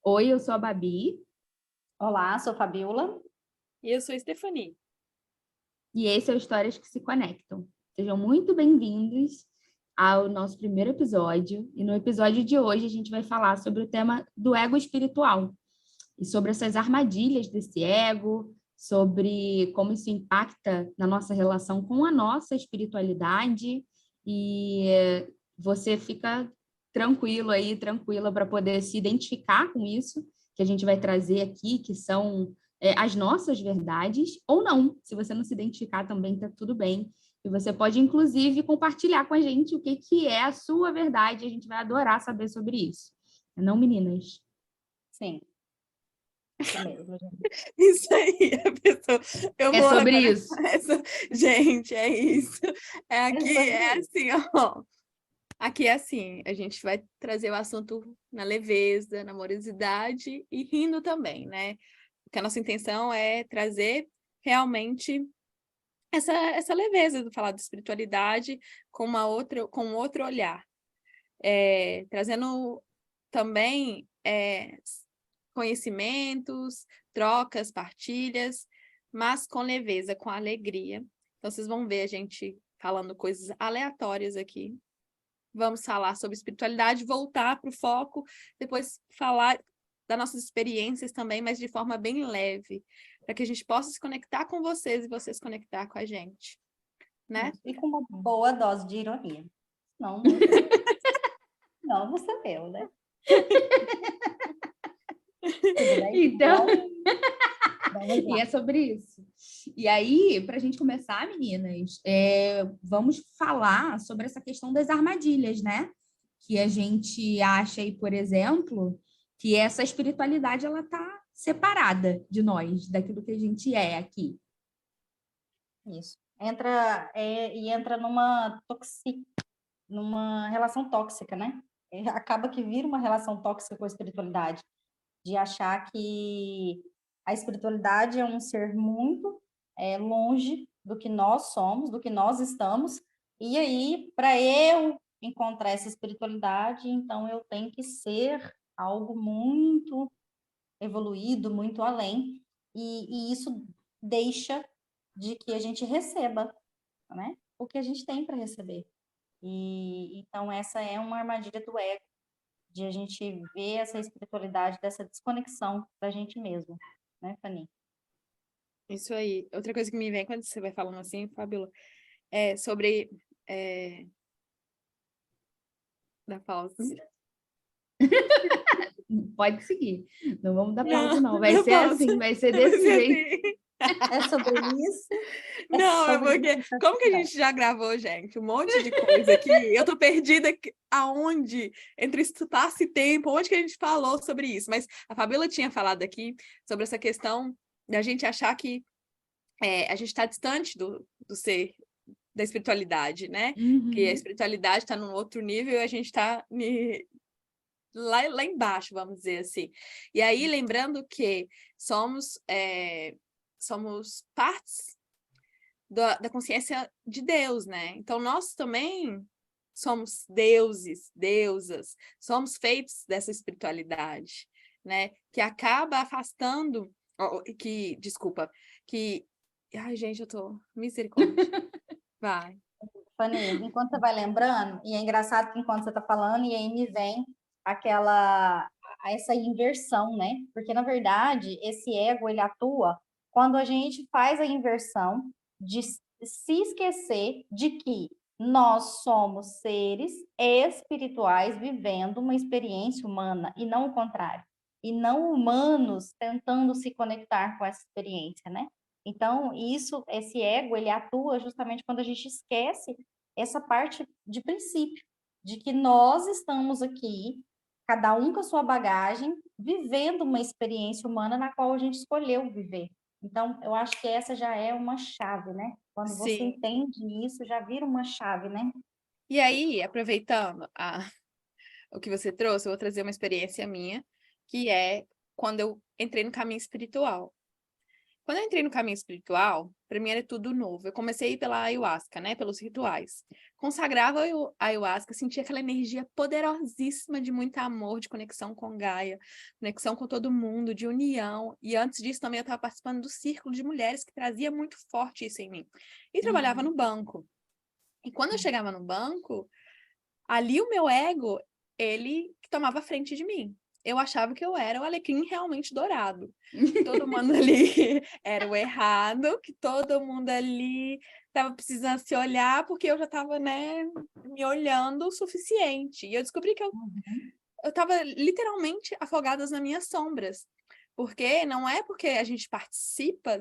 Oi, eu sou a Babi Olá, sou Fabiola. E eu sou a Stephanie. e esse é o Histórias que se Conectam. Sejam muito bem-vindos ao nosso primeiro episódio. E no episódio de hoje a gente vai falar sobre o tema do ego espiritual e sobre essas armadilhas desse ego, sobre como isso impacta na nossa relação com a nossa espiritualidade. E você fica tranquilo aí, tranquila para poder se identificar com isso que a gente vai trazer aqui, que são as nossas verdades, ou não. Se você não se identificar também, está tudo bem. E você pode, inclusive, compartilhar com a gente o que é a sua verdade. A gente vai adorar saber sobre isso. Não, meninas? Sim, isso mesmo, gente. Isso aí, a pessoa. Eu É vou sobre agora. isso. Gente, é isso. É sobre isso. Assim, ó. Aqui é assim, a gente vai trazer o assunto na leveza, na amorosidade e rindo também, né? Porque a nossa intenção é trazer realmente essa leveza do falar de espiritualidade com com outro olhar. Trazendo também conhecimentos, trocas, partilhas, mas com leveza, com alegria. Então, vocês vão ver a gente falando coisas aleatórias aqui. Vamos falar sobre espiritualidade, voltar para o foco, depois falar das nossas experiências também, mas de forma bem leve, para que a gente possa se conectar com vocês e vocês conectar com a gente, né? E com uma boa dose de ironia. Não, não você eu, né? Tudo bem? Então, Vamos e lá. é sobre isso. E aí, para a gente começar, meninas, vamos falar sobre essa questão das armadilhas, né? Que a gente acha aí, por exemplo, que essa espiritualidade ela tá separada de nós, daquilo que a gente é aqui. Isso. Entra numa relação tóxica, né? Acaba que vira uma relação tóxica com a espiritualidade, de achar que a espiritualidade é um ser muito longe do que nós somos, do que nós estamos, e aí, para eu encontrar essa espiritualidade, então eu tenho que ser algo muito evoluído, muito além, e isso deixa de que a gente receba, né, o que a gente tem para receber. E então essa é uma armadilha do ego, de a gente ver essa espiritualidade, dessa desconexão da gente mesmo, né, Fanny? Isso aí. Outra coisa que me vem quando você vai falando assim, Fabiola, é sobre da pausa. Pode seguir. Não vamos dar pausa, Não, não. Vai ser pausa. assim, vai ser Vai desse ser jeito. assim. É sobre isso? Não, é Sobre porque isso? como que a gente já gravou, gente? Um monte de coisa aqui. Eu tô perdida aonde, entre espaço e tempo, onde que a gente falou sobre isso. Mas a Fabiola tinha falado aqui sobre essa questão da gente achar que a gente está distante do ser, da espiritualidade, né? Que a Uhum. espiritualidade está num outro nível e a gente está lá embaixo, vamos dizer assim. E aí, lembrando que somos partes da consciência de Deus, né? Então, nós também somos deuses, deusas, somos feitos dessa espiritualidade, né? Que acaba afastando, que... Ai, gente, eu tô... Misericórdia. Vai. Fanny, enquanto você vai lembrando, e é engraçado que enquanto você está falando, e aí me vem essa inversão, né? Porque, na verdade, esse ego, ele atua quando a gente faz a inversão de se esquecer de que nós somos seres espirituais vivendo uma experiência humana, e não o contrário. E não humanos tentando se conectar com essa experiência, né? Então, esse ego, ele atua justamente quando a gente esquece essa parte de princípio, de que nós estamos aqui, cada um com a sua bagagem, vivendo uma experiência humana na qual a gente escolheu viver. Então, eu acho que essa já é uma chave, né? Quando você Sim. entende isso, já vira uma chave, né? E aí, aproveitando o que você trouxe, eu vou trazer uma experiência minha, que é quando eu entrei no caminho espiritual. Quando eu entrei no caminho espiritual, para mim era tudo novo. Eu comecei a ir pela ayahuasca, né? Pelos rituais. Consagrava a ayahuasca, sentia aquela energia poderosíssima de muito amor, de conexão com Gaia, conexão com todo mundo, de união. E antes disso também eu estava participando do círculo de mulheres que trazia muito forte isso em mim. E trabalhava no banco. E quando eu chegava no banco, ali o meu ego, ele tomava frente de mim. Eu achava que eu era o alecrim realmente dourado. Todo mundo ali era o errado, que todo mundo ali estava precisando se olhar, porque eu já estava, né, me olhando o suficiente. E eu descobri que eu estava literalmente afogada nas minhas sombras. Porque não é porque a gente participa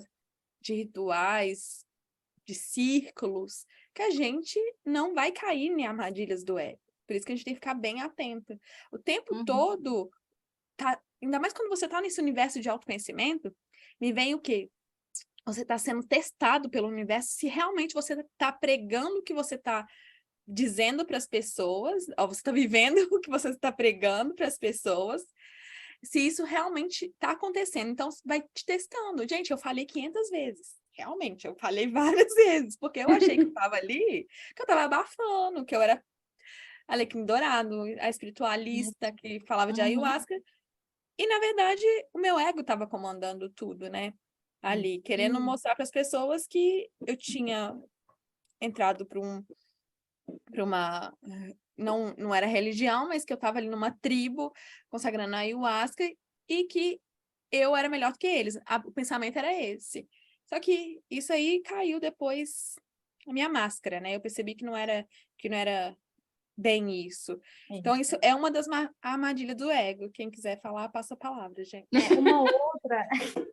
de rituais, de círculos, que a gente não vai cair em armadilhas do ego. Por isso que a gente tem que ficar bem atenta. O tempo todo, ainda mais quando você está nesse universo de autoconhecimento, me vem o quê? Você está sendo testado pelo universo se realmente você está pregando o que você está dizendo para as pessoas, ou você está vivendo o que você está pregando para as pessoas, se isso realmente está acontecendo. Então, vai te testando. Gente, eu falei 500 vezes. Realmente, eu falei várias vezes, porque eu achei que eu estava ali, que eu estava abafando, que eu era alecrim dourado, a espiritualista que falava de ayahuasca. E, na verdade, o meu ego estava comandando tudo, né? Ali, querendo mostrar para as pessoas que eu tinha entrado para uma... Não era religião, mas que eu estava ali numa tribo, consagrando a ayahuasca, e que eu era melhor do que eles. O pensamento era esse. Só que isso aí caiu depois a minha máscara, né? Eu percebi que não era bem isso. Então, isso é uma das armadilhas do ego. Quem quiser falar, passa a palavra, gente.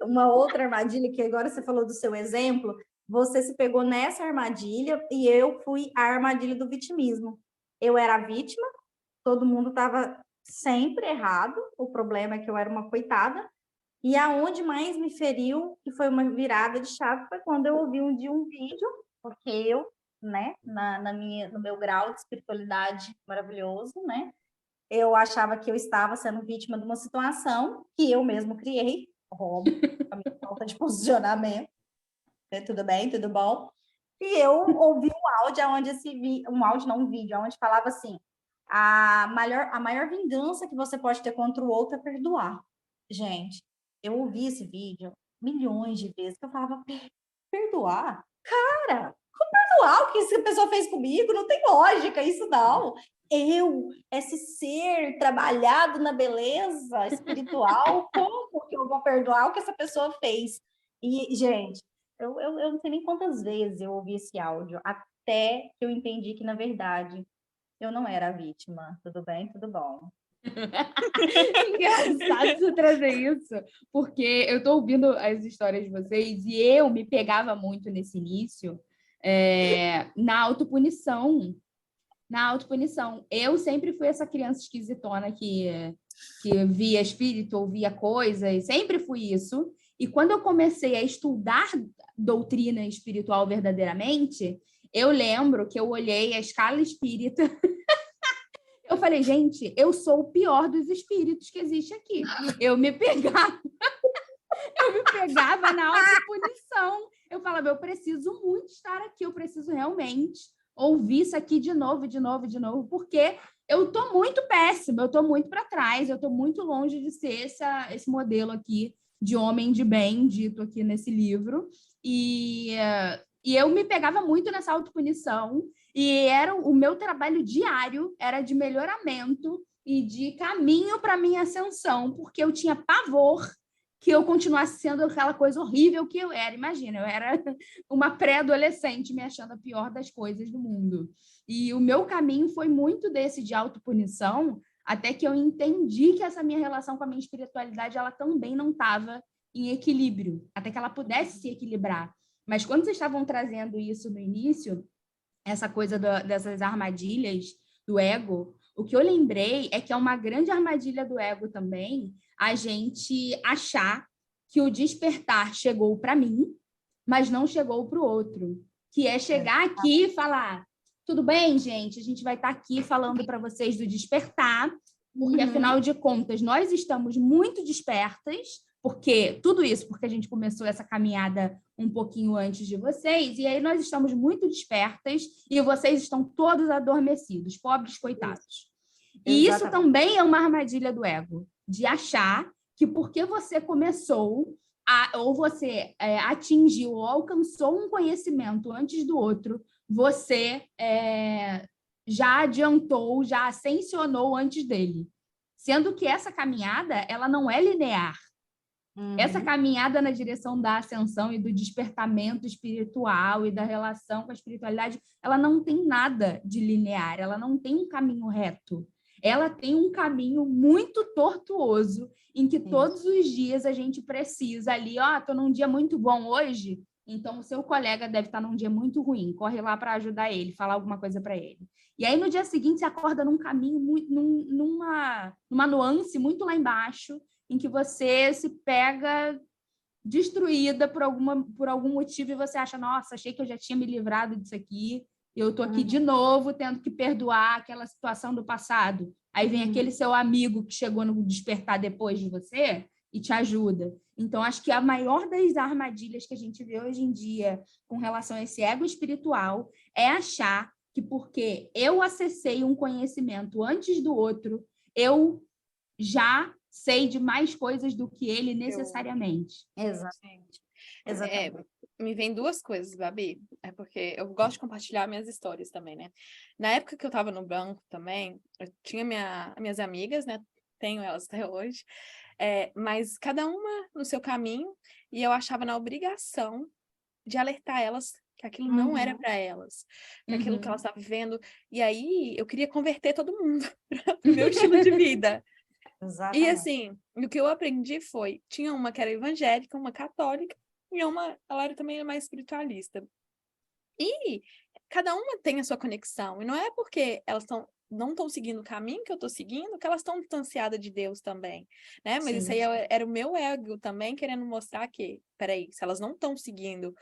Uma outra armadilha, que agora você falou do seu exemplo, você se pegou nessa armadilha e eu fui a armadilha do vitimismo. Eu era a vítima, todo mundo estava sempre errado, o problema é que eu era uma coitada, e aonde mais me feriu, que foi uma virada de chave, foi quando eu ouvi um vídeo, porque eu, né, no meu grau de espiritualidade maravilhoso, né, eu achava que eu estava sendo vítima de uma situação que eu mesmo criei, óbvio, a minha falta de posicionamento, né, tudo bem, tudo bom, e eu ouvi um áudio onde um vídeo, onde falava assim, a maior vingança que você pode ter contra o outro é perdoar. Gente, eu ouvi esse vídeo milhões de vezes, que eu falava, perdoar? Cara, como perdoar o que essa pessoa fez comigo? Não tem lógica isso, não. Esse ser trabalhado na beleza espiritual, como que eu vou perdoar o que essa pessoa fez? E, gente, eu não sei nem quantas vezes eu ouvi esse áudio, até que eu entendi que, na verdade, eu não era a vítima. Tudo bem? Tudo bom. Engraçado você trazer isso, porque eu estou ouvindo as histórias de vocês e eu me pegava muito nesse início na autopunição. Eu sempre fui essa criança esquisitona que via espírito, ouvia coisas, sempre fui isso. E quando eu comecei a estudar doutrina espiritual verdadeiramente, eu lembro que eu olhei a escala espírita. Eu falei, gente, eu sou o pior dos espíritos que existe aqui. Eu me pegava na autopunição. Eu falava, eu preciso muito estar aqui, eu preciso realmente ouvir isso aqui de novo, porque eu tô muito péssima, eu tô muito para trás, eu tô muito longe de ser esse modelo aqui de homem de bem, dito aqui nesse livro. E eu me pegava muito nessa autopunição. E o meu trabalho diário era de melhoramento e de caminho para minha ascensão, porque eu tinha pavor que eu continuasse sendo aquela coisa horrível que eu era. Imagina, eu era uma pré-adolescente me achando a pior das coisas do mundo. E o meu caminho foi muito desse de autopunição, até que eu entendi que essa minha relação com a minha espiritualidade, ela também não estava em equilíbrio, até que ela pudesse se equilibrar. Mas quando vocês estavam trazendo isso no início, essa coisa dessas armadilhas do ego, o que eu lembrei é que é uma grande armadilha do ego também a gente achar que o despertar chegou para mim, mas não chegou para o outro. Que é chegar aqui e falar, tudo bem, gente, a gente vai estar aqui falando para vocês do despertar, porque, afinal de contas, nós estamos muito despertas, porque tudo isso porque a gente começou essa caminhada um pouquinho antes de vocês, e aí nós estamos muito despertas e vocês estão todos adormecidos, pobres coitados. E isso também é uma armadilha do ego, de achar que porque você começou ou você atingiu ou alcançou um conhecimento antes do outro, você já adiantou, já ascensionou antes dele. Sendo que essa caminhada, ela não é linear. Essa caminhada na direção da ascensão e do despertamento espiritual e da relação com a espiritualidade, ela não tem nada de linear, ela não tem um caminho reto. Ela tem um caminho muito tortuoso, em que todos os dias a gente precisa ali, estou num dia muito bom hoje, então o seu colega deve estar num dia muito ruim, corre lá para ajudar ele, falar alguma coisa para ele. E aí no dia seguinte você acorda num caminho, numa nuance muito lá embaixo, em que você se pega destruída por algum motivo e você acha, nossa, achei que eu já tinha me livrado disso aqui, eu estou aqui de novo tendo que perdoar aquela situação do passado. Aí vem aquele seu amigo que chegou no despertar depois de você e te ajuda. Então, acho que a maior das armadilhas que a gente vê hoje em dia com relação a esse ego espiritual é achar que porque eu acessei um conhecimento antes do outro, eu já sei de mais coisas do que ele necessariamente. Exatamente. Me vem duas coisas, Babi. É porque eu gosto de compartilhar minhas histórias também, né? Na época que eu estava no banco também, eu tinha minhas amigas, né? Tenho elas até hoje. Mas cada uma no seu caminho, e eu achava na obrigação de alertar elas que aquilo não era para elas, que aquilo que elas estavam vivendo. E aí eu queria converter todo mundo para o meu estilo de vida. Exatamente. E assim, o que eu aprendi foi, tinha uma que era evangélica, uma católica, e ela era também mais espiritualista. E cada uma tem a sua conexão, e não é porque elas não estão seguindo o caminho que eu estou seguindo, que elas estão distanciadas de Deus também, né? Mas isso aí era o meu ego também querendo mostrar que, peraí, se elas não estão seguindo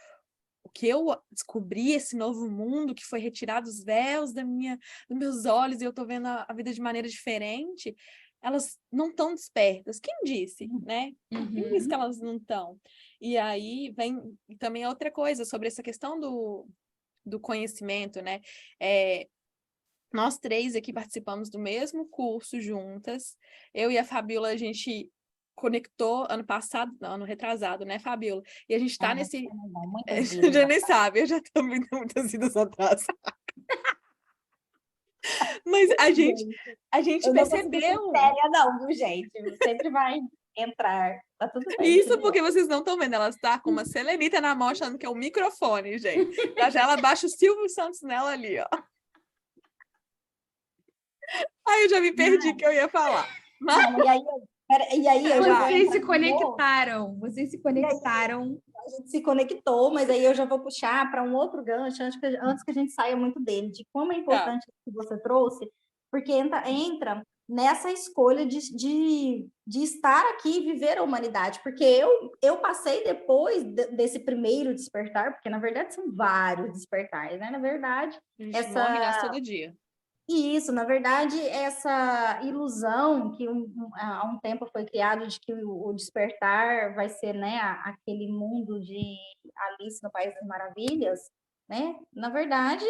o que eu descobri, esse novo mundo que foi retirado os véus dos meus olhos e eu estou vendo a vida de maneira diferente, elas não estão despertas. Quem disse, né? Quem disse que elas não estão? E aí vem também outra coisa sobre essa questão do conhecimento, né? Nós três aqui participamos do mesmo curso juntas. Eu e a Fabiola, a gente conectou ano retrasado, né, Fabiola? E a gente está nesse... já nem sabe, eu já estou muitas vidas atrás. Mas a gente percebeu... Não, viu, gente? Sempre vai entrar. Tá tudo bem. Isso porque vocês não estão vendo. Ela está com uma selenita na mão, achando que é um microfone, gente. Já ela baixa o Silvio Santos nela ali, ó. Aí eu já me perdi que eu ia falar. Mas... E aí eu já vocês se conectaram. Vocês se conectaram. A gente se conectou, mas aí eu já vou puxar para um outro gancho antes que a gente saia muito dele, de como é importante que você trouxe, porque entra nessa escolha de estar aqui e viver a humanidade, porque eu passei depois desse primeiro despertar, porque na verdade são vários despertares, né? Na verdade, a gente morre nasce todo dia. Isso, na verdade, essa ilusão que há um tempo foi criado de que o despertar vai ser, né, aquele mundo de Alice no País das Maravilhas, né? Na verdade,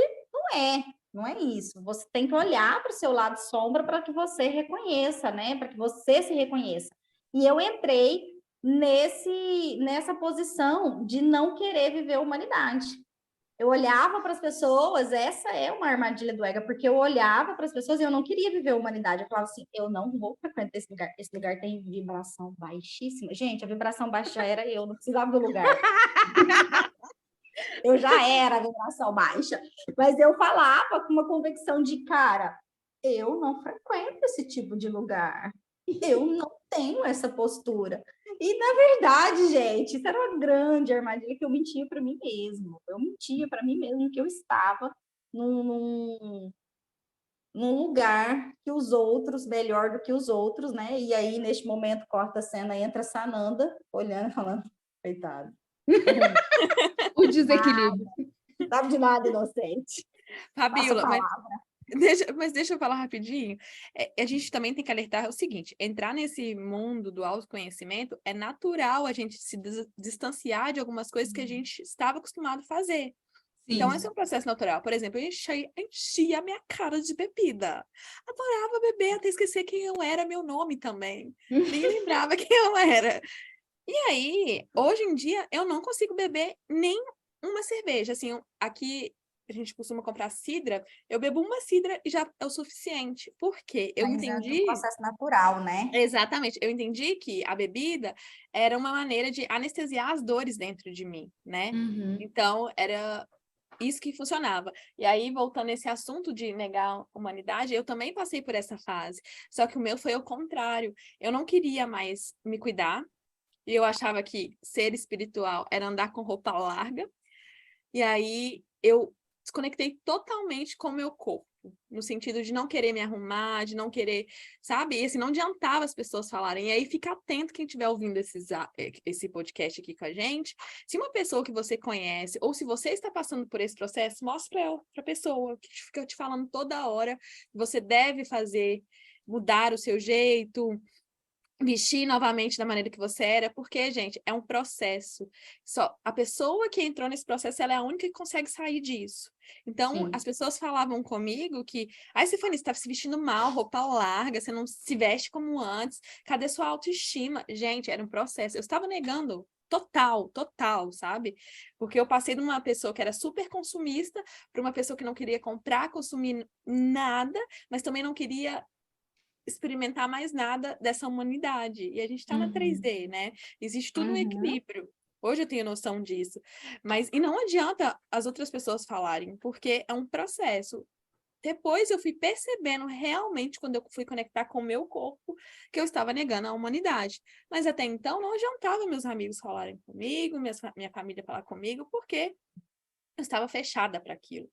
não é isso. Você tem que olhar para o seu lado sombra para que você reconheça, né? Para que você se reconheça. E eu entrei nessa posição de não querer viver a humanidade. Eu olhava para as pessoas, essa é uma armadilha do ego, porque eu olhava para as pessoas e eu não queria viver a humanidade. Eu falava assim, eu não vou frequentar esse lugar tem vibração baixíssima. Gente, a vibração baixa já era eu, não precisava do lugar. Eu já era a vibração baixa, mas eu falava com uma convicção de, cara, eu não frequento esse tipo de lugar. Eu não tenho essa postura. E, na verdade, gente, isso era uma grande armadilha que eu mentia para mim mesmo. Eu mentia para mim mesmo que eu estava num lugar que os outros, melhor do que os outros, né? E aí, neste momento, corta a cena, entra a Sananda, olhando e falando, coitado. O desequilíbrio. Não sabe de nada, inocente. Fabiola, Mas deixa eu falar rapidinho. A gente também tem que alertar o seguinte: entrar nesse mundo do autoconhecimento é natural a gente se distanciar de algumas coisas que a gente estava acostumado a fazer. Então, esse é um processo natural. Por exemplo, eu enchia a minha cara de bebida. Adorava beber, até esquecer quem eu era, meu nome também. Nem lembrava quem eu era. E aí, hoje em dia, eu não consigo beber nem uma cerveja. Assim, aqui a gente costuma comprar cidra, eu bebo uma cidra e já é o suficiente. Por quê? Eu Mas é um entendi. processo natural, né? Exatamente, eu entendi que a bebida era uma maneira de anestesiar as dores dentro de mim, né? Uhum. Então, era isso que funcionava. E aí, voltando a esse assunto de negar a humanidade, eu também passei por essa fase. Só que o meu foi o contrário. Eu não queria mais me cuidar. E eu achava que ser espiritual era andar com roupa larga. E aí eu desconectei totalmente com o meu corpo, no sentido de não querer me arrumar, de não querer, sabe? E assim, não adiantava as pessoas falarem. E aí fica atento quem estiver ouvindo esse podcast aqui com a gente. Se uma pessoa que você conhece, ou se você está passando por esse processo, mostre para a pessoa que fica te falando toda hora, você deve fazer, mudar o seu jeito, vestir novamente da maneira que você era, porque, gente, é um processo. Só a pessoa que entrou nesse processo, ela é a única que consegue sair disso. Então, Sim. as pessoas falavam comigo que, Stephanie, você está se vestindo mal, roupa larga, você não se veste como antes, cadê sua autoestima? Gente, era um processo. Eu estava negando total, sabe? Porque eu passei de uma pessoa que era super consumista para uma pessoa que não queria comprar, consumir nada, mas também não queria experimentar mais nada dessa humanidade. E a gente está na 3D, né? Existe tudo um equilíbrio. Hoje eu tenho noção disso. E não adianta as outras pessoas falarem, porque é um processo. Depois eu fui percebendo realmente, quando eu fui conectar com o meu corpo, que eu estava negando a humanidade. Mas até então não adiantava meus amigos falarem comigo, minha família falar comigo, porque eu estava fechada para aquilo.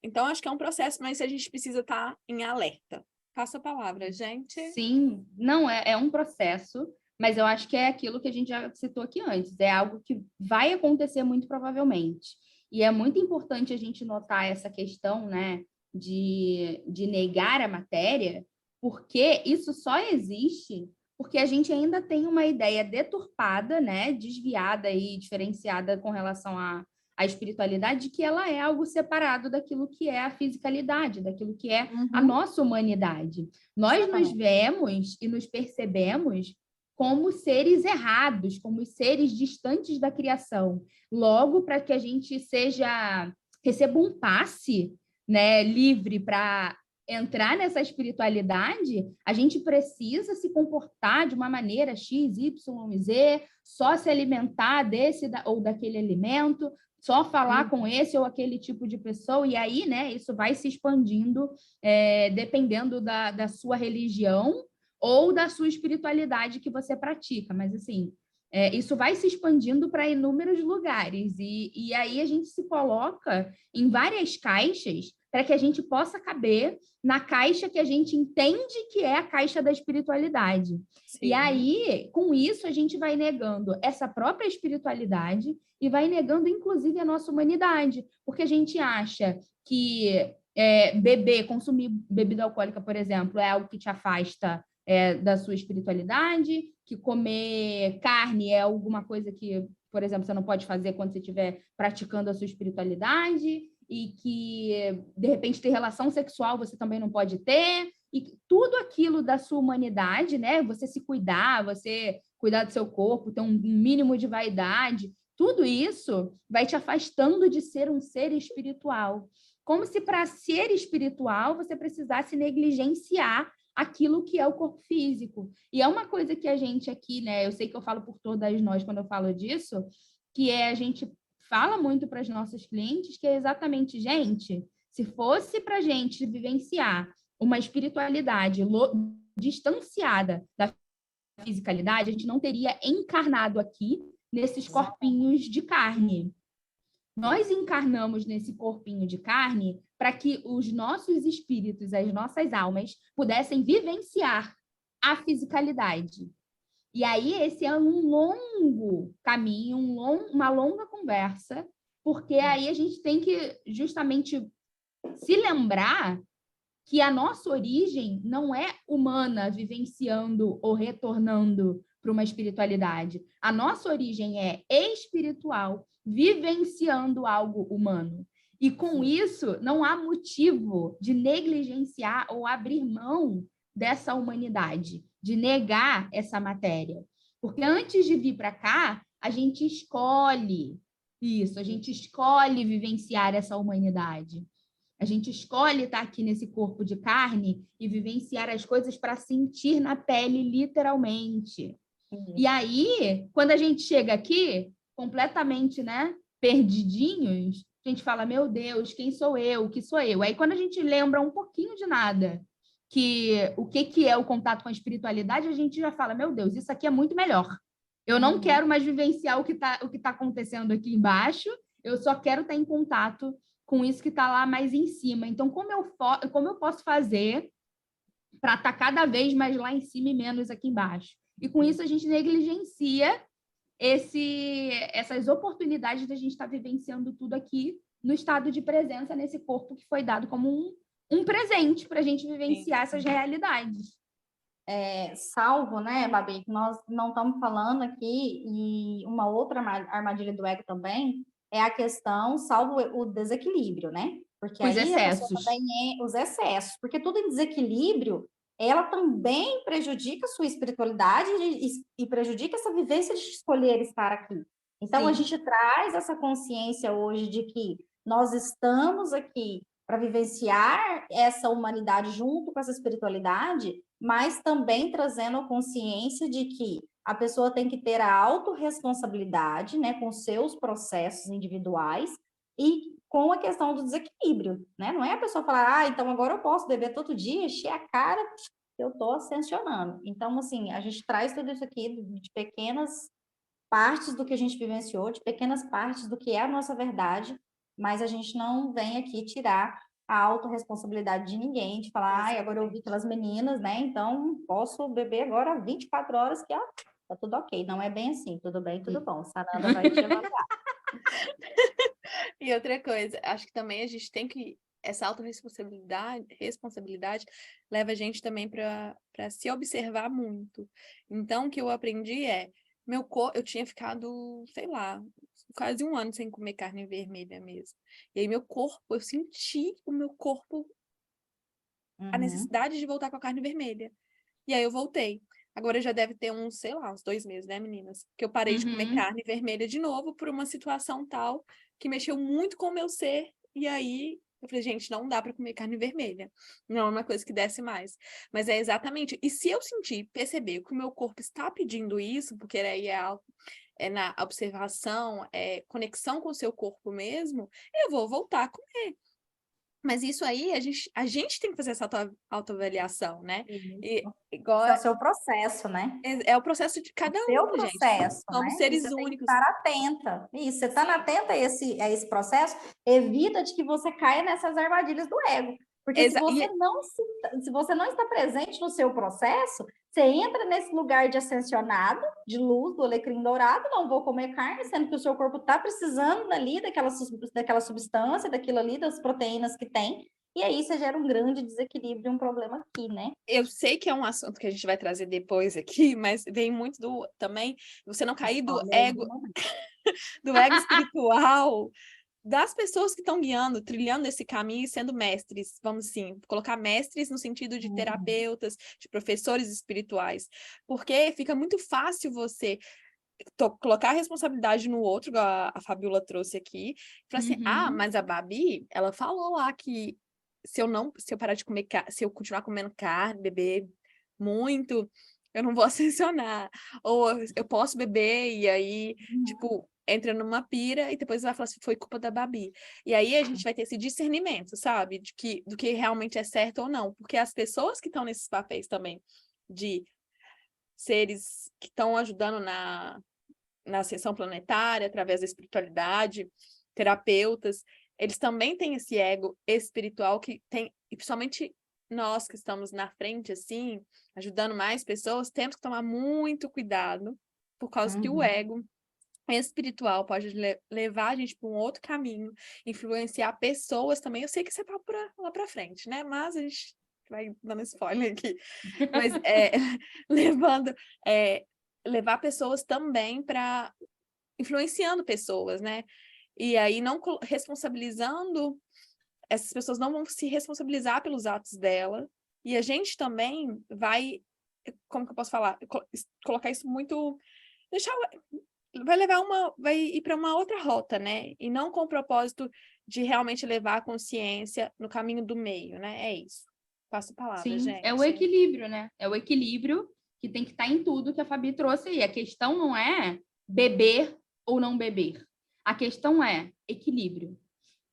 Então, acho que é um processo, mas a gente precisa estar em alerta. Passa a palavra, gente. Sim, não, é um processo, mas eu acho que é aquilo que a gente já citou aqui antes, é algo que vai acontecer muito provavelmente. E é muito importante a gente notar essa questão, né, de negar a matéria, porque isso só existe porque a gente ainda tem uma ideia deturpada, né, desviada e diferenciada com relação à espiritualidade, de que ela é algo separado daquilo que é a fisicalidade, daquilo que é a nossa humanidade. Nós nos vemos e nos percebemos como seres errados, como seres distantes da criação. Logo, para que a gente receba um passe, né, livre para entrar nessa espiritualidade, a gente precisa se comportar de uma maneira X, Y, Z, só se alimentar desse ou daquele alimento, só falar com esse ou aquele tipo de pessoa, e aí, né, isso vai se expandindo, dependendo da sua religião ou da sua espiritualidade que você pratica. Mas, assim, isso vai se expandindo para inúmeros lugares, e aí a gente se coloca em várias caixas para que a gente possa caber na caixa que a gente entende que é a caixa da espiritualidade. Sim. E aí, com isso, a gente vai negando essa própria espiritualidade e vai negando, inclusive, a nossa humanidade, porque a gente acha que consumir bebida alcoólica, por exemplo, é algo que te afasta da sua espiritualidade, que comer carne é alguma coisa que, por exemplo, você não pode fazer quando você estiver praticando a sua espiritualidade, e que, de repente, ter relação sexual você também não pode ter, e tudo aquilo da sua humanidade, né? Você se cuidar, você cuidar do seu corpo, ter um mínimo de vaidade, tudo isso vai te afastando de ser um ser espiritual. Como se para ser espiritual você precisasse negligenciar aquilo que é o corpo físico. E é uma coisa que a gente aqui, né? Eu sei que eu falo por todas nós quando eu falo disso, que a gente fala muito para as nossas clientes, que é exatamente, gente, se fosse para a gente vivenciar uma espiritualidade distanciada da fisicalidade, a gente não teria encarnado aqui nesses corpinhos de carne. Nós encarnamos nesse corpinho de carne para que os nossos espíritos, as nossas almas, pudessem vivenciar a fisicalidade. E aí, esse é um longo caminho, uma longa conversa, porque aí a gente tem que justamente se lembrar que a nossa origem não é humana vivenciando ou retornando para uma espiritualidade. A nossa origem é espiritual, vivenciando algo humano. E com isso, não há motivo de negligenciar ou abrir mão dessa humanidade, de negar essa matéria. Porque antes de vir para cá, a gente escolhe isso, a gente escolhe vivenciar essa humanidade. A gente escolhe estar aqui nesse corpo de carne e vivenciar as coisas para sentir na pele, literalmente. E aí, quando a gente chega aqui, completamente, né, perdidinhos, a gente fala, meu Deus, quem sou eu? O que sou eu? Aí, quando a gente lembra um pouquinho de nada, o que é o contato com a espiritualidade, a gente já fala, meu Deus, isso aqui é muito melhor. Eu não quero mais vivenciar o que tá acontecendo aqui embaixo, eu só quero estar em contato com isso que está lá mais em cima. Então, como eu posso fazer para estar cada vez mais lá em cima e menos aqui embaixo? E com isso a gente negligencia essas oportunidades de a gente estar vivenciando tudo aqui no estado de presença nesse corpo que foi dado como um presente para a gente vivenciar essas realidades. Salvo, né, Babi, que nós não estamos falando aqui, e uma outra armadilha do ego também é a questão, salvo o desequilíbrio, né? Porque Os aí excessos. a pessoa também os excessos, porque tudo em desequilíbrio, ela também prejudica a sua espiritualidade e prejudica essa vivência de escolher estar aqui. Então, Sim. A gente traz essa consciência hoje de que nós estamos aqui para vivenciar essa humanidade junto com essa espiritualidade, mas também trazendo a consciência de que a pessoa tem que ter a autorresponsabilidade, né, com seus processos individuais e com a questão do desequilíbrio, né? Não é a pessoa falar, então agora eu posso beber todo dia, encher a cara, eu estou ascensionando. Então, assim, a gente traz tudo isso aqui de pequenas partes do que a gente vivenciou, de pequenas partes do que é a nossa verdade, mas a gente não vem aqui tirar a autorresponsabilidade de ninguém, de falar, agora eu vi aquelas meninas, né? Então posso beber agora 24 horas que ó, tá tudo ok. Não é bem assim, tudo bem, tudo bom. Sananda vai te avaliar. E outra coisa, acho que também a gente tem que essa responsabilidade leva a gente também para se observar muito. Então, o que eu aprendi é meu corpo, eu tinha ficado, sei lá, quase 1 ano sem comer carne vermelha mesmo. E aí meu corpo, eu senti o meu corpo a necessidade de voltar com a carne vermelha. E aí eu voltei. Agora já deve ter uns, sei lá, uns 2 meses, né, meninas? Que eu parei de comer carne vermelha de novo por uma situação tal que mexeu muito com o meu ser. E aí eu falei, gente, não dá para comer carne vermelha. Não é uma coisa que desce mais. Mas é exatamente. E se eu sentir, perceber que o meu corpo está pedindo isso, porque aí é na observação, é conexão com o seu corpo mesmo, eu vou voltar a comer. Mas isso aí, a gente tem que fazer essa autoavaliação, né? E, igual, é o seu processo, né? É o processo de cada um, seu gente. processo, Somos né? seres você únicos. Tem que estar atenta. Isso, você estando atenta a esse processo, evita de que você caia nessas armadilhas do ego. Porque se você não está presente no seu processo, você entra nesse lugar de ascensionado, de luz, do alecrim dourado, não vou comer carne, sendo que o seu corpo está precisando ali daquela substância, daquilo ali, das proteínas que tem, e aí você gera um grande desequilíbrio, um problema aqui, né? Eu sei que é um assunto que a gente vai trazer depois aqui, mas vem muito também, você não cair do ego espiritual, das pessoas que estão guiando, trilhando esse caminho e sendo mestres, vamos assim, colocar mestres no sentido de terapeutas, de professores espirituais, porque fica muito fácil você colocar a responsabilidade no outro, igual a Fabiola trouxe aqui, e falar assim, mas a Babi, ela falou lá que se eu parar de comer, se eu continuar comendo carne, beber muito, eu não vou ascensionar, ou eu posso beber e aí, tipo, entra numa pira e depois vai falar assim, foi culpa da Babi. E aí a gente vai ter esse discernimento, sabe? Do que realmente é certo ou não. Porque as pessoas que estão nesses papéis também, de seres que estão ajudando na ascensão planetária, através da espiritualidade, terapeutas, eles também têm esse ego espiritual que tem, e principalmente nós que estamos na frente, assim, ajudando mais pessoas, temos que tomar muito cuidado, por causa que o ego espiritual, pode levar a gente para um outro caminho, influenciar pessoas também. Eu sei que você tá lá para frente, né? Mas a gente vai dando spoiler aqui. Mas levando, levar pessoas também para influenciando pessoas, né? E aí não responsabilizando, essas pessoas não vão se responsabilizar pelos atos dela, e a gente também vai, como que eu posso falar? Colocar isso muito, deixar, vai ir para uma outra rota, né? E não com o propósito de realmente levar a consciência no caminho do meio, né? É isso. Passo a palavra, Sim, gente. é o equilíbrio, né? É o equilíbrio que tem que estar em tudo que a Fabi trouxe aí. A questão não é beber ou não beber. A questão é equilíbrio.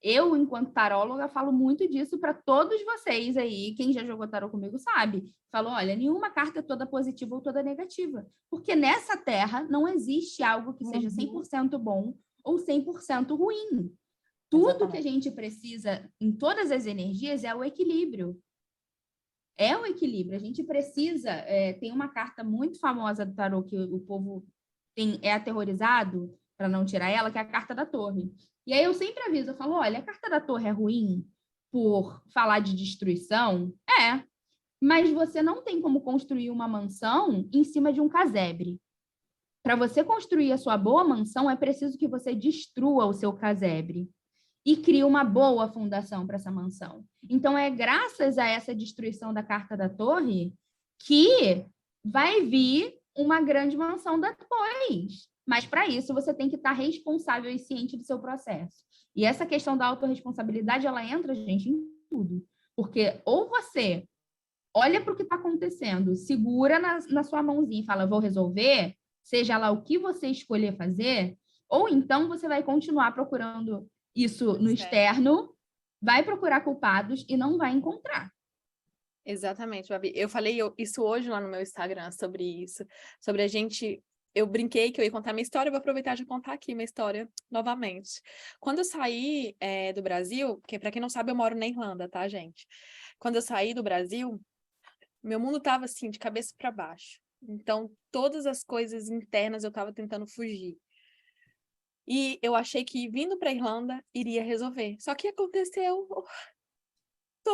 Eu, enquanto taróloga, falo muito disso para todos vocês aí. Quem já jogou tarô comigo sabe. Falo, olha, nenhuma carta é toda positiva ou toda negativa. Porque nessa terra não existe algo que seja 100% bom ou 100% ruim. Tudo que a gente precisa em todas as energias é o equilíbrio. É o equilíbrio. A gente precisa... tem uma carta muito famosa do tarô que o povo é aterrorizado para não tirar ela, que é a carta da torre. E aí eu sempre aviso, eu falo, olha, a carta da torre é ruim por falar de destruição? É, mas você não tem como construir uma mansão em cima de um casebre. Para você construir a sua boa mansão, é preciso que você destrua o seu casebre e crie uma boa fundação para essa mansão. Então, é graças a essa destruição da carta da torre que vai vir uma grande mansão depois. Mas, para isso, você tem que estar responsável e ciente do seu processo. E essa questão da autorresponsabilidade, ela entra, gente, em tudo. Porque ou você olha para o que está acontecendo, segura na sua mãozinha e fala, vou resolver, seja lá o que você escolher fazer, ou então você vai continuar procurando isso no externo, vai procurar culpados e não vai encontrar. Exatamente, Babi. Eu falei isso hoje lá no meu Instagram sobre isso, sobre a gente... Eu brinquei que eu ia contar minha história, eu vou aproveitar de contar aqui minha história novamente. Quando eu saí do Brasil, porque para quem não sabe, eu moro na Irlanda, tá, gente? Quando eu saí do Brasil, meu mundo tava assim, de cabeça para baixo. Então, todas as coisas internas eu tava tentando fugir. E eu achei que vindo para Irlanda iria resolver. Só que aconteceu,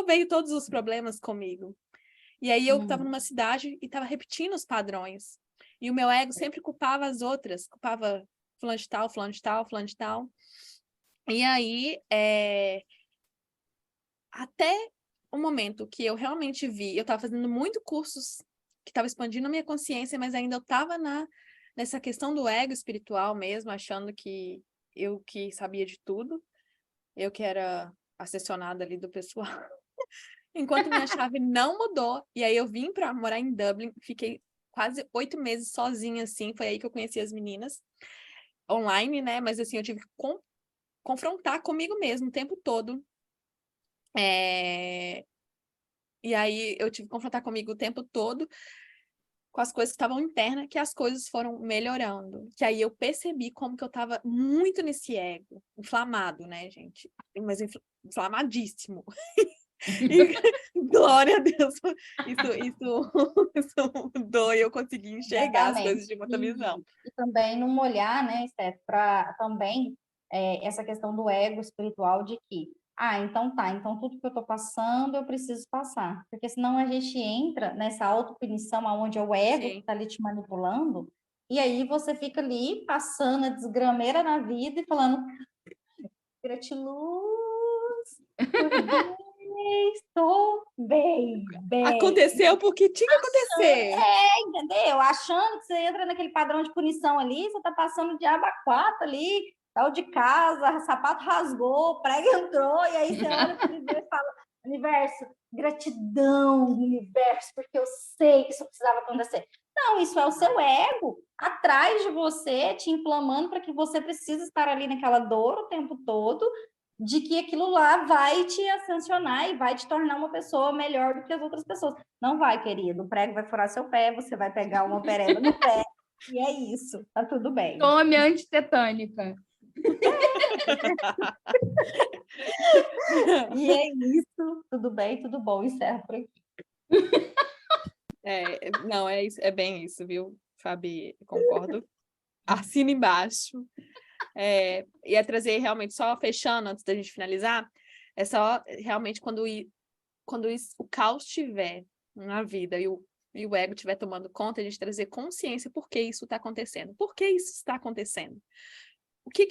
veio todos os problemas comigo. E aí eu estava numa cidade e estava repetindo os padrões. E o meu ego sempre culpava as outras, culpava fulano de tal, fulano de tal, fulano de tal. E aí, até o momento que eu realmente vi, eu estava fazendo muito cursos que estava expandindo a minha consciência, mas ainda eu estava nessa questão do ego espiritual mesmo, achando que eu que sabia de tudo, eu que era a assessionada ali do pessoal. Enquanto minha chave não mudou, e aí eu vim para morar em Dublin, fiquei quase 8 meses sozinha, assim, foi aí que eu conheci as meninas, online, né, mas assim, eu tive que confrontar comigo mesmo o tempo todo, e aí eu tive que confrontar comigo o tempo todo, com as coisas que estavam internas, que as coisas foram melhorando, que aí eu percebi como que eu estava muito nesse ego, inflamado, né, gente, mas inflamadíssimo. E, glória a Deus, isso mudou e eu consegui enxergar as coisas de uma outra visão. E também não olhar, né, Steph, para também essa questão do ego espiritual de que, então tá, então tudo que eu tô passando eu preciso passar, porque senão a gente entra nessa autopunição onde é o ego que tá ali te manipulando, e aí você fica ali passando a desgrameira na vida e falando, gratiluz, estou bem. Aconteceu porque tinha que acontecer. Entendeu? Achando que você entra naquele padrão de punição ali, você tá passando o diabo a quatro ali, tal de casa, sapato rasgou, prego entrou, e aí você olha para o universo e fala, universo, gratidão, universo, porque eu sei que isso precisava acontecer. Não, isso é o seu ego atrás de você, te inflamando para que você precise estar ali naquela dor o tempo todo, de que aquilo lá vai te ascensionar e vai te tornar uma pessoa melhor do que as outras pessoas. Não vai, querido. O prego vai furar seu pé, você vai pegar uma pereba no pé, e é isso. Tá tudo bem. Tome antitetânica. E é isso. Tudo bem, tudo bom. Encerro por aqui. Não, é isso, é bem isso, viu, Fabi? Concordo assina embaixo. Ia trazer realmente, só fechando antes da gente finalizar, é só realmente quando o caos estiver na vida e o ego estiver tomando conta, a gente trazer consciência por que isso está acontecendo. Por que isso está acontecendo? O que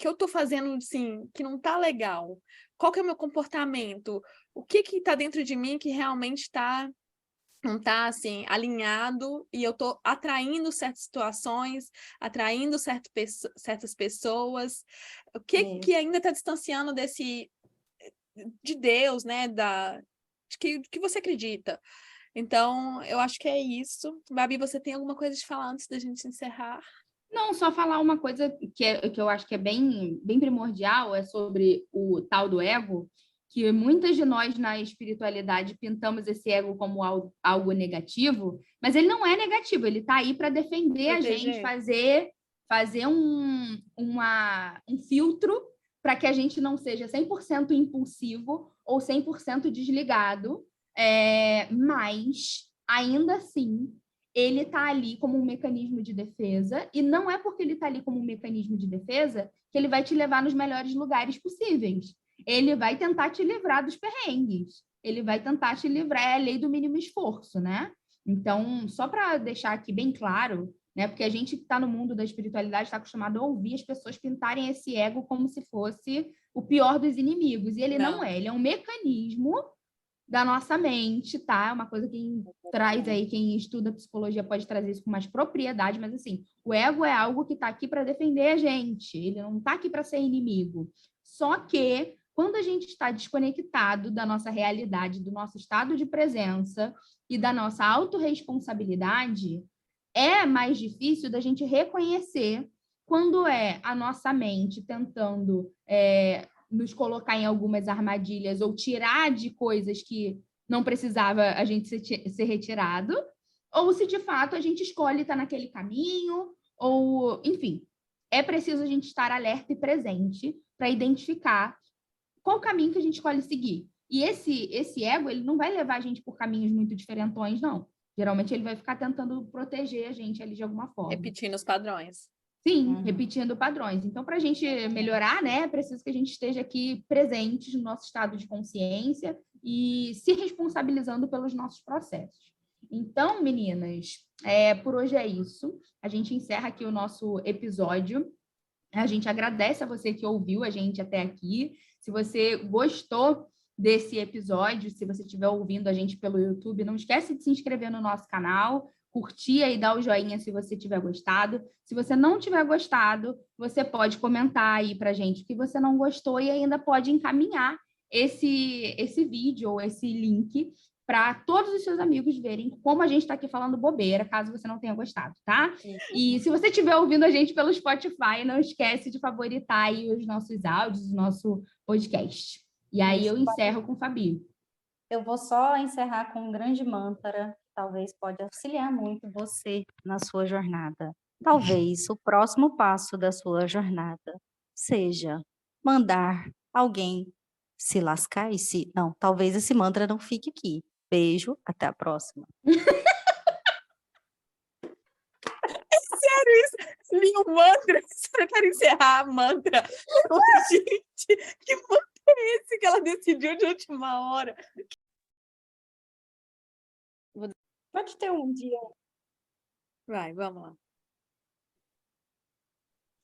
eu tô fazendo, assim, que não tá legal? Qual que é o meu comportamento? O que tá dentro de mim que realmente não tá, assim, alinhado e eu tô atraindo certas situações, atraindo certas pessoas? O que ainda tá distanciando de Deus, né? De que você acredita? Então, eu acho que é isso. Babi, você tem alguma coisa de falar antes da gente encerrar? Não, só falar uma coisa que eu acho que é bem, bem primordial, é sobre o tal do ego, que muitas de nós na espiritualidade pintamos esse ego como algo negativo, mas ele não é negativo, ele está aí para defender a gente, fazer um filtro para que a gente não seja 100% impulsivo ou 100% desligado, mas ainda assim ele está ali como um mecanismo de defesa, e não é porque ele está ali como um mecanismo de defesa que ele vai te levar nos melhores lugares possíveis. Ele vai tentar te livrar dos perrengues, ele vai tentar te livrar, é a lei do mínimo esforço, né? Então, só para deixar aqui bem claro, né? Porque a gente que está no mundo da espiritualidade está acostumado a ouvir as pessoas pintarem esse ego como se fosse o pior dos inimigos, e ele não é, ele é um mecanismo da nossa mente, tá? É uma coisa que traz aí, quem estuda psicologia pode trazer isso com mais propriedade, mas assim, o ego é algo que está aqui para defender a gente, ele não está aqui para ser inimigo. Só que quando a gente está desconectado da nossa realidade, do nosso estado de presença e da nossa autorresponsabilidade, é mais difícil da gente reconhecer quando é a nossa mente tentando nos colocar em algumas armadilhas ou tirar de coisas que não precisava a gente ser retirado, ou se de fato a gente escolhe estar naquele caminho, ou, enfim, é preciso a gente estar alerta e presente para identificar qual caminho que a gente escolhe seguir. E esse ego, ele não vai levar a gente por caminhos muito diferentões, não. Geralmente ele vai ficar tentando proteger a gente ali de alguma forma. Repetindo os padrões. Sim, repetindo padrões. Então, para a gente melhorar, né, é preciso que a gente esteja aqui presentes no nosso estado de consciência e se responsabilizando pelos nossos processos. Então, meninas, por hoje é isso. A gente encerra aqui o nosso episódio. A gente agradece a você que ouviu a gente até aqui. Se você gostou desse episódio, se você estiver ouvindo a gente pelo YouTube, não esquece de se inscrever no nosso canal, curtir e dar o joinha se você tiver gostado. Se você não tiver gostado, você pode comentar aí para a gente o que você não gostou e ainda pode encaminhar esse vídeo ou esse link para todos os seus amigos verem como a gente está aqui falando bobeira, caso você não tenha gostado, tá? E se você estiver ouvindo a gente pelo Spotify, não esquece de favoritar aí os nossos áudios, o nosso podcast. E aí eu encerro com o Fabi. Eu vou só encerrar com um grande mantra, que talvez pode auxiliar muito você na sua jornada. Talvez o próximo passo da sua jornada seja mandar alguém se lascar e se... Não, talvez esse mantra não fique aqui. Beijo, até a próxima. Sério isso? Li um mantra? Eu quero encerrar a mantra. Gente, que mantra é esse que ela decidiu de última hora? Pode ter um dia. Vai, vamos lá.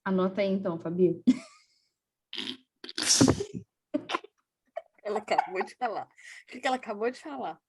Anota aí então, Fabi. Ela acabou de falar. O que ela acabou de falar?